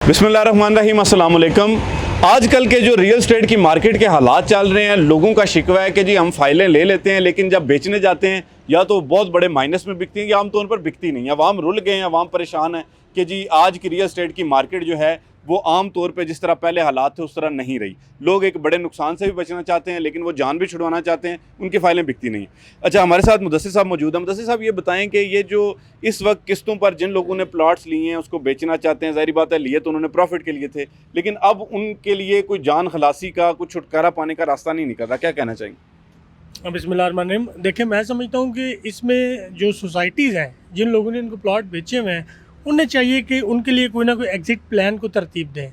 बिस्मिल्लाहिर्रहमानिर्रहीम, अस्सलाम वालेकुम। आजकल के जो रियल एस्टेट की मार्केट के हालात चल रहे हैं, लोगों का शिकवा है कि जी हम फाइलें ले लेते हैं लेकिन जब बेचने जाते हैं या तो बहुत बड़े माइनस में बिकती हैं या आमतौर पर बिकती नहीं है। अवाम रुल गए हैं, अवाम परेशान है कि जी आज की रियल एस्टेट की मार्केट जो है वो आम तौर पे जिस तरह पहले हालात थे उस तरह नहीं रही। लोग एक बड़े नुकसान से भी बचना चाहते हैं लेकिन वो जान भी छुड़वाना चाहते हैं, उनकी फाइलें बिकती नहीं। अच्छा, हमारे साथ मुदस्सिर साहब मौजूद हैं। मुदस्सिर साहब, ये बताएं कि ये जो इस वक्त किस्तों पर जिन लोगों ने प्लॉट्स लिए हैं उसको बेचना चाहते हैं, ज़ाहिर बात है लिए तो उन्होंने प्रॉफिट के लिए थे, लेकिन अब उनके लिए कोई जान खलासी का, कुछ छुटकारा पाने का रास्ता नहीं निकल रहा, क्या कहना चाहेंगे? बिस्मिल्लाहिर्रहमानिर्रहीम। देखिए, मैं समझता हूँ कि इसमें जो सोसाइटीज़ हैं, जिन लोगों ने इनको प्लॉट बेचे हुए हैं, उन्हें चाहिए कि उनके लिए कोई ना कोई एग्ज़िट प्लान को तरतीब दें।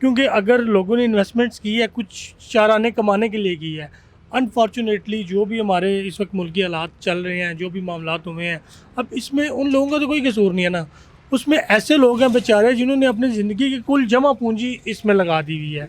क्योंकि अगर लोगों ने इन्वेस्टमेंट्स की है, कुछ चाराने कमाने के लिए की है, अनफॉर्चुनेटली जो भी हमारे इस वक्त मुल्की हालात चल रहे हैं, जो भी मामलात हुए हैं, अब इसमें उन लोगों का तो कोई कसूर नहीं है ना। उसमें ऐसे लोग हैं बेचारे जिन्होंने अपनी ज़िंदगी की कुल जमा पूंजी इसमें लगा दी हुई है।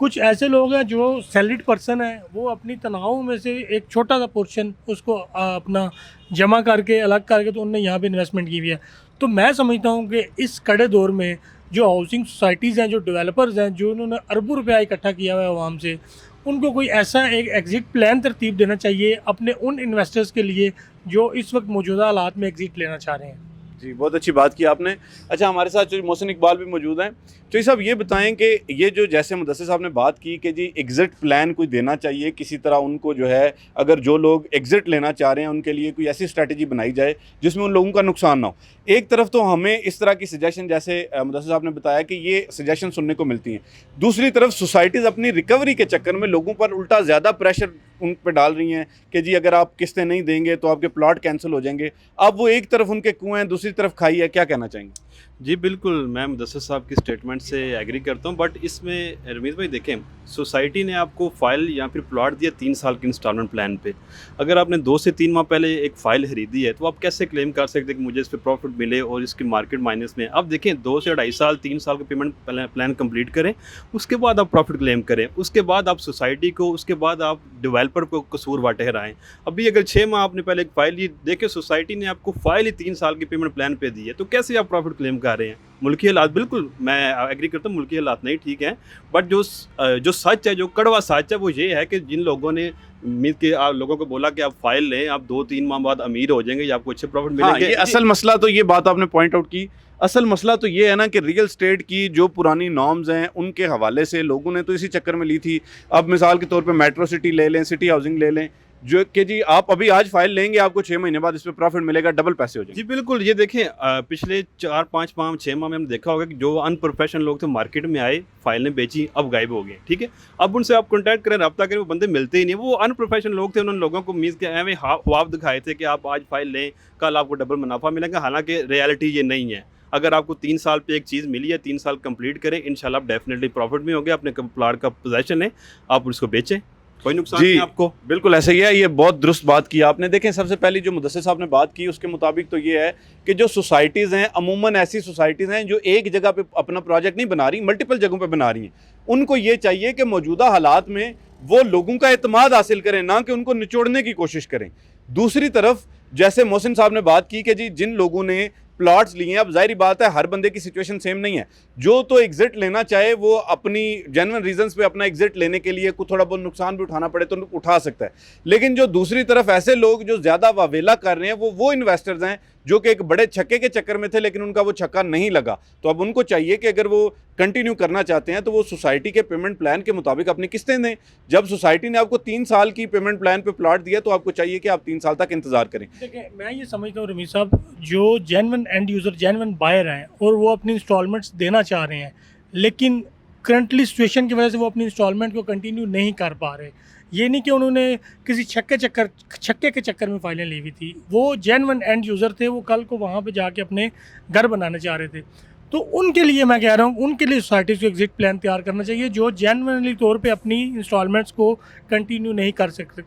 कुछ ऐसे लोग हैं जो सैलरीड पर्सन है, वो अपनी तनख्वाहों में से एक छोटा सा पोर्शन उसको अपना जमा करके अलग करके तो उनने यहाँ पे इन्वेस्टमेंट की हुई है। तो मैं समझता हूँ कि इस कड़े दौर में जो हाउसिंग सोसाइटीज़ हैं, जो डेवलपर्स हैं, जो उन्होंने अरबों रुपया इकट्ठा किया हुआ है आवाम से, उनको कोई ऐसा एक एग्ज़िट प्लान तरतीब देना चाहिए अपने उन इन्वेस्टर्स के लिए जो इस वक्त मौजूदा हालात में एग्ज़िट लेना चाह रहे हैं। जी, बहुत अच्छी बात की आपने। अच्छा, हमारे साथ जो मोहसिन इकबाल भी मौजूद हैं। तो साहब, ये बताएं कि ये जो जैसे मुदस्सिर साहब ने बात की कि जी एग्ज़िट प्लान कोई देना चाहिए किसी तरह उनको, जो है अगर जो लोग एग्ज़िट लेना चाह रहे हैं उनके लिए कोई ऐसी स्ट्रैटेजी बनाई जाए जिसमें उन लोगों का नुकसान ना हो। एक तरफ तो हमें इस तरह की सजेशन, जैसे मुदस्सिर साहब ने बताया कि ये सजेशन सुनने को मिलती हैं, दूसरी तरफ सोसाइटीज़ अपनी रिकवरी के चक्कर में लोगों पर उल्टा ज़्यादा प्रेशर उन पर डाल रही हैं कि जी अगर आप किस्तें नहीं देंगे तो आपके प्लॉट कैंसिल हो जाएंगे। अब वो एक तरफ उनके कुएँ हैं, दूसरी तरफ खाई है, क्या कहना चाहेंगे? जी बिल्कुल, मैं मुदस्सिर साहब की स्टेटमेंट से एग्री करता हूँ, बट इसमें रमीज़ भाई देखें, सोसाइटी ने आपको फ़ाइल या फिर प्लॉट दिया 3 साल के इंस्टॉलमेंट प्लान पे। अगर आपने 2 से 3 माह पहले एक फ़ाइल खरीदी है तो आप कैसे क्लेम कर सकते हैं कि मुझे इस पे प्रॉफिट मिले और इसकी मार्केट माइनस में है। अब देखें, 2 से 2.5 साल 3 साल का पेमेंट प्लान कंप्लीट करें, उसके बाद आप प्रॉफिट क्लेम करें, उसके बाद आप सोसाइटी को, उसके बाद आप डेवलपर को कसूरवार ठहराएं। अभी अगर 6 माह आपने पहले एक फ़ाइल ली, देखें सोसाइटी ने आपको फ़ाइल ही 3 साल की पेमेंट प्लान पे दी है, तो कैसे आप प्रॉफिट क्लेम कर रहे हैं? मुल्की हालात, बिल्कुल मैं एग्री करता हूँ, मुल्की हालात नहीं ठीक हैं, बट जो सच है, जो कड़वा सच है, वो ये है कि जिन लोगों ने उम्मीद के लोगों को बोला कि आप फाइल लें, आप 2-3 माह बाद अमीर हो जाएंगे या आपको अच्छे प्रॉफिट हाँ, मिलेंगे। ये असल मसला तो, ये बात आपने पॉइंट आउट की, असल मसला तो ये है ना कि रियल एस्टेट की जो पुरानी नॉर्म्स हैं उनके हवाले से लोगों ने तो इसी चक्कर में ली थी। अब मिसाल के तौर पे मेट्रो सिटी ले लें, सिटी हाउसिंग ले लें, जो कि जी आप अभी आज फाइल लेंगे, आपको 6 महीने बाद इस पर प्रॉफिट मिलेगा, डबल पैसे हो जाएंगे। जी बिल्कुल, ये देखें पिछले 4-5 माह 6 माह में हमने देखा होगा कि जो अनप्रोफेशनल लोग थे मार्केट में आए, फाइलें बेची, अब गायब हो गए। ठीक है, अब उनसे आप कॉन्टैक्ट करें, रब्ता करें, वो बंदे मिलते ही नहीं। वो अनप्रोफेशनल लोग थे, उन्होंने लोगों को मीज़ के एवं ख्वाब दिखाए थे कि आप आज फाइल लें, कल आपको डबल मुनाफा मिलेगा, हालांकि रियलिटी ये नहीं है। अगर आपको 3 साल पे एक चीज़ मिली है, 3 साल कंप्लीट करें, इंशाल्लाह आप डेफिनेटली प्रॉफिट में होंगे। अपने प्लॉट का पोजेशन है, आप उसको बेचें, कोई नुकसान नहीं आपको। बिल्कुल ऐसा ही है, ये बहुत दुरुस्त बात की आपने। देखें, सबसे पहले जो मुदस्सिर साहब ने बात की उसके मुताबिक तो ये है कि जो सोसाइटीज़ हैं, अमूमन ऐसी सोसाइटीज़ हैं जो एक जगह पे अपना प्रोजेक्ट नहीं बना रही, मल्टीपल जगहों पे बना रही हैं। उनको ये चाहिए कि मौजूदा हालात में वो लोगों का एतमाद हासिल करें, ना कि उनको निचोड़ने की कोशिश करें। दूसरी तरफ जैसे मोहसिन साहब ने बात की कि जी जिन लोगों ने प्लॉट्स लिए हैं, अब जाहिर बात है हर बंदे की सिचुएशन सेम नहीं है। जो तो एग्जिट लेना चाहे वो अपनी जेन्युइन रीजंस पे अपना एग्जिट लेने के लिए कुछ थोड़ा बहुत नुकसान भी उठाना पड़े तो उठा सकता है। लेकिन जो दूसरी तरफ ऐसे लोग जो ज़्यादा वावेला कर रहे हैं, वो इन्वेस्टर्स हैं जो कि एक बड़े छक्के के चक्कर में थे लेकिन उनका वो छक्का नहीं लगा। तो अब उनको चाहिए कि अगर वो कंटिन्यू करना चाहते हैं तो वो सोसाइटी के पेमेंट प्लान के मुताबिक अपनी किस्तें दें। जब सोसाइटी ने आपको 3 साल की पेमेंट प्लान पे प्लॉट दिया तो आपको चाहिए कि आप 3 साल तक इंतज़ार करें। देखिए, मैं ये समझता हूँ रमीज़ साहब, जो genuine end user, genuine buyer हैं और वो अपनी इंस्टॉलमेंट्स देना चाह रहे हैं, लेकिन करंटली सिचुएशन की वजह से वो अपनी इंस्टॉलमेंट को कंटिन्यू नहीं कर पा रहे। ये नहीं कि उन्होंने किसी छक्के के चक्कर में फाइलें ली हुई थी। वो जेन्युइन एंड यूज़र थे, वो कल को वहाँ पे जाके अपने घर बनाना चाह रहे थे। तो उनके लिए मैं कह रहा हूँ, उनके लिए सोसाइटी को एग्जिट प्लान तैयार करना चाहिए जो जेन्युइनली तौर पे अपनी इंस्टॉलमेंट्स को कंटिन्यू नहीं कर सकते।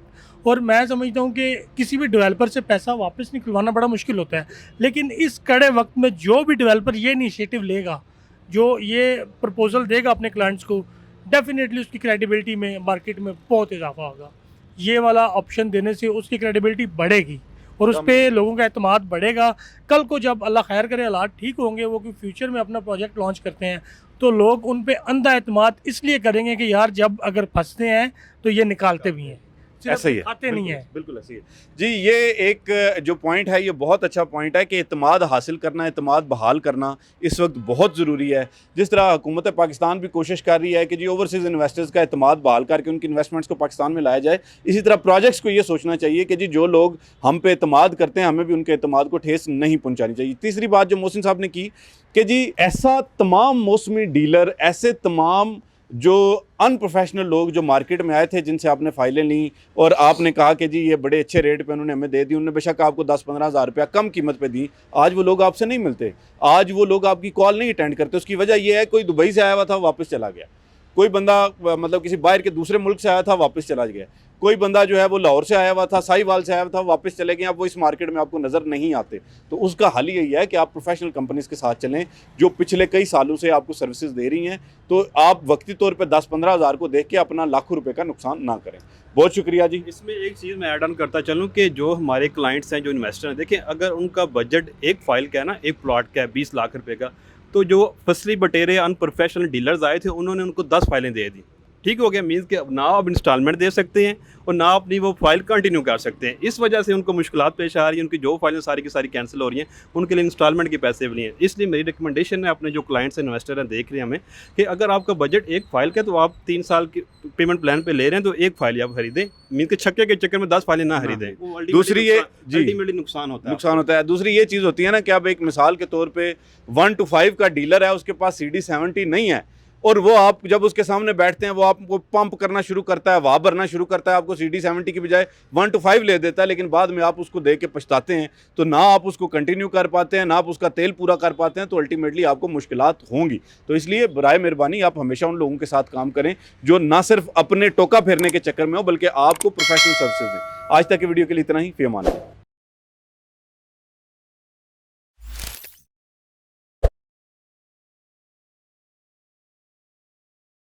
और मैं समझता हूँ कि किसी भी डेवलपर से पैसा वापस निकलवाना बड़ा मुश्किल होता है, लेकिन इस कड़े वक्त में जो भी डेवलपर ये इनिशिएटिव लेगा, जो ये प्रपोजल देगा अपने क्लाइंट्स को, डेफिनेटली उसकी क्रेडिबिलिटी में मार्केट में बहुत इजाफा होगा। ये वाला ऑप्शन देने से उसकी क्रेडिबिलिटी बढ़ेगी और उस पर लोगों का एतमाद बढ़ेगा। कल को जब अल्लाह खैर करे हालात ठीक होंगे, वो कि फ्यूचर में अपना प्रोजेक्ट लॉन्च करते हैं, तो लोग उन पे अंधा एतमाद इसलिए करेंगे कि यार जब अगर फंसते हैं तो ये निकालते भी हैं, ऐसा ही है, खाते नहीं है। बिल्कुल ऐसे ही है जी। ये एक जो पॉइंट है, ये बहुत अच्छा पॉइंट है कि एतमाद हासिल करना, एतमाद बहाल करना इस वक्त बहुत ज़रूरी है। जिस तरह हुकूमत पाकिस्तान भी कोशिश कर रही है कि जी ओवरसीज़ इन्वेस्टर्स का एतमाद बहाल करके उनकी इन्वेस्टमेंट्स को पाकिस्तान में लाया जाए, इसी तरह प्रोजेक्ट्स को ये सोचना चाहिए कि जी जो लोग हम पे एतमाद करते हैं, हमें भी उनके एतमाद को ठेस नहीं पहुँचानी चाहिए। तीसरी बात जो मोहसिन साहब ने की कि जी ऐसा तमाम मौसमी डीलर, ऐसे तमाम जो अनप्रोफेशनल लोग जो मार्केट में आए थे, जिनसे आपने फाइलें ली और आपने कहा कि जी ये बड़े अच्छे रेट पे उन्होंने हमें दे दी, उन्होंने बेशक आपको 10-15 हज़ार रुपया कम कीमत पे दी, आज वो लोग आपसे नहीं मिलते, आज वो लोग आपकी कॉल नहीं अटेंड करते। उसकी वजह ये है कोई दुबई से आया हुआ था वापस चला गया, कोई बंदा मतलब किसी बाहर के दूसरे मुल्क से आया था वापस चला गया, कोई बंदा जो है वो लाहौर से आया हुआ था, साहिवाल से आया हुआ था, वापस चले गए, अब वो इस मार्केट में आपको नज़र नहीं आते। तो उसका हल यही है कि आप प्रोफेशनल कंपनीज़ के साथ चलें जो पिछले कई सालों से आपको सर्विसेज दे रही हैं, तो आप वक्ती तौर पे 10-15 हज़ार को देख के अपना लाखों रुपए का नुकसान ना करें। बहुत शुक्रिया जी। इसमें एक चीज़ मैं ऐड ऑन करता चलूँ कि जो हमारे क्लाइंट्स हैं, जो इन्वेस्टर हैं, देखिए अगर उनका बजट एक फ़ाइल का है ना, एक प्लॉट का है 20 लाख रुपए का, तो जो फसली बटेरे अनप्रोफेशनल डीलर्स आए थे उन्होंने उनको 10 फाइलें दे दी। ठीक हो गया, मीन्स कि ना आप इंस्टॉलमेंट दे सकते हैं और ना अपनी वो फाइल कंटिन्यू कर सकते हैं। इस वजह से उनको मुश्किलात पेश आ रही है, उनकी जो फाइलें सारी की सारी कैंसिल हो रही हैं, उनके लिए इंस्टॉलमेंट के पैसे भी नहीं हैं। इसलिए मेरी रिकमेंडेशन है अपने जो क्लाइंट्स इन्वेस्टर हैं देख रहे हैं हमें, कि अगर आपका बजट एक फ़ाइल का है तो आप 3 साल की पेमेंट प्लान पे ले रहे हैं तो एक फ़ाइल आप खरीदें, मीन्स के छक्के के चक्कर में 10 फाइलें ना खरीदें। दूसरी ये जी अल्टीमेटली नुकसान होता है। दूसरी ये चीज़ होती है ना कि अब एक मिसाल के तौर पे 1 to 5 का डीलर है, उसके पास CD70 नहीं है, और वो आप जब उसके सामने बैठते हैं वो आपको पंप करना शुरू करता है, वाह भरना शुरू करता है, आपको CD70 की बजाय 1 to 5 ले देता है, लेकिन बाद में आप उसको दे के पछताते हैं, तो ना आप उसको कंटिन्यू कर पाते हैं, ना आप उसका तेल पूरा कर पाते हैं, तो अल्टीमेटली आपको मुश्किलात होंगी। तो इसलिए बराए मेहरबानी आप हमेशा उन लोगों के साथ काम करें जो ना सिर्फ अपने टोका फेरने के चक्कर में हो, बल्कि आपको प्रोफेशनल सर्विसेज दें। आज तक की वीडियो के लिए इतना ही, फी अमान अल्लाह।